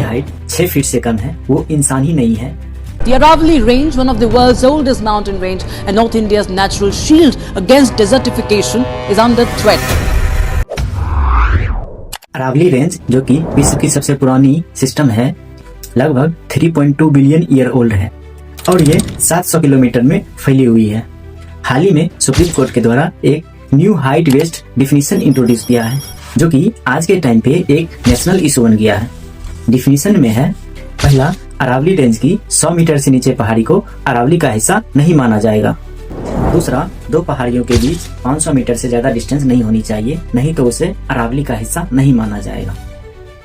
Height 6 feet से कम है वो इंसान ही नहीं है। The Aravalli Range, one of the world's oldest mountain range and North India's natural shield against desertification, is under threat. Aravalli range जो कि विश्व की सबसे पुरानी सिस्टम है, लगभग 3.2 बिलियन ईयर ओल्ड है और ये 700 किलोमीटर में फैली हुई है। हाल ही में सुप्रीम कोर्ट के द्वारा एक new height waste definition introduce किया है जो कि आज के टाइम पे एक नेशनल इशू बन गया है। डिफिनीशन में है, पहला, अरावली रेंज की 100 मीटर से नीचे पहाड़ी को अरावली का हिस्सा नहीं माना जाएगा। दूसरा, दो पहाड़ियों के बीच 500 मीटर से ज्यादा डिस्टेंस नहीं होनी चाहिए, नहीं तो उसे अरावली का हिस्सा नहीं माना जाएगा।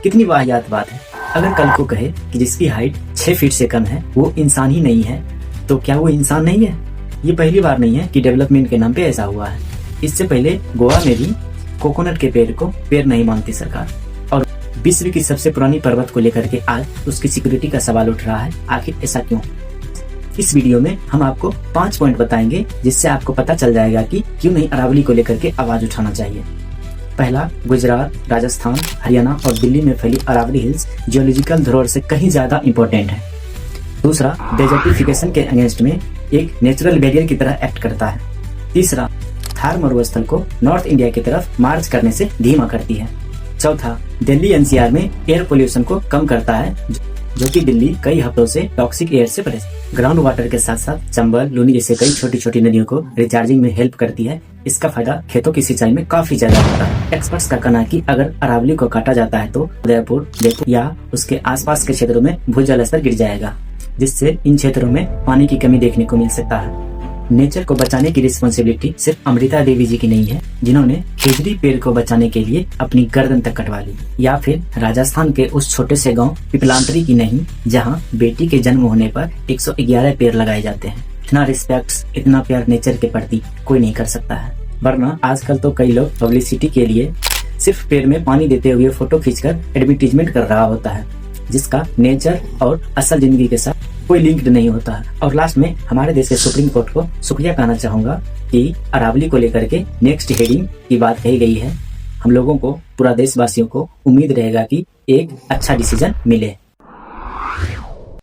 कितनी वाहियात बात है। अगर कल को कहे कि जिसकी हाइट 6 फीट से कम है वो इंसान ही नहीं है, तो क्या वो इंसान नहीं है? ये पहली बार नहीं है कि डेवलपमेंट के नाम पे ऐसा हुआ है। इससे पहले गोवा में भी कोकोनट के पेड़ को पेड़ नहीं मानती सरकार, और विश्व की सबसे पुरानी पर्वत को लेकर के आज उसकी सिक्योरिटी का सवाल उठ रहा है। आखिर ऐसा क्यों? इस वीडियो में हम आपको 5 पॉइंट बताएंगे जिससे आपको पता चल जाएगा कि क्यों नहीं अरावली को लेकर के आवाज उठाना चाहिए। पहला, गुजरात, राजस्थान, हरियाणा और दिल्ली में फैली अरावली हिल्स जियोलॉजिकल धरोहर से कहीं ज्यादा इम्पोर्टेंट है। दूसरा, डेजर्टिफिकेशन के अगेंस्ट में एक नेचुरल बैरियर की तरह एक्ट करता है। तीसरा, थार मरुस्थल को नॉर्थ इंडिया की तरफ मार्च करने से धीमा करती है। चौथा, दिल्ली एनसीआर में एयर पोल्यूशन को कम करता है जो कि दिल्ली कई हफ्तों से टॉक्सिक एयर से परेशान। ग्राउंड वाटर के साथ साथ चंबल, लूनी जैसे कई छोटी छोटी नदियों को रिचार्जिंग में हेल्प करती है। इसका फायदा खेतों की सिंचाई में काफी ज्यादा होता है। एक्सपर्ट्स का कहना है कि अगर अरावली को काटा जाता है तो उदयपुर, जयपुर या उसके आसपास के क्षेत्रों में भूजल स्तर गिर जाएगा, जिससे इन क्षेत्रों में पानी की कमी देखने को मिल सकता है। नेचर को बचाने की रिस्पॉन्सिबिलिटी सिर्फ अमृता देवी जी की नहीं है, जिन्होंने खेजड़ी पेड़ को बचाने के लिए अपनी गर्दन तक कटवा ली, या फिर राजस्थान के उस छोटे से गांव पिपलांतरी की नहीं, जहां बेटी के जन्म होने पर 111 पेड़ लगाए जाते हैं। इतना रिस्पेक्ट, इतना प्यार नेचर के प्रति कोई नहीं कर सकता है। वरना आजकल तो कई लोग पब्लिसिटी के लिए सिर्फ पेड़ में पानी देते हुए फोटो खींचकर एडवर्टीजमेंट कर रहा होता है, जिसका नेचर और असल जिंदगी के साथ कोई लिंक्ड नहीं होता है। और लास्ट में हमारे देश के सुप्रीम कोर्ट को शुक्रिया कहना चाहूंगा कि अरावली को लेकर के नेक्स्ट हेडिंग की बात कही गई है। हम लोगों को, पूरा देशवासियों को उम्मीद रहेगा कि एक अच्छा डिसीजन मिले।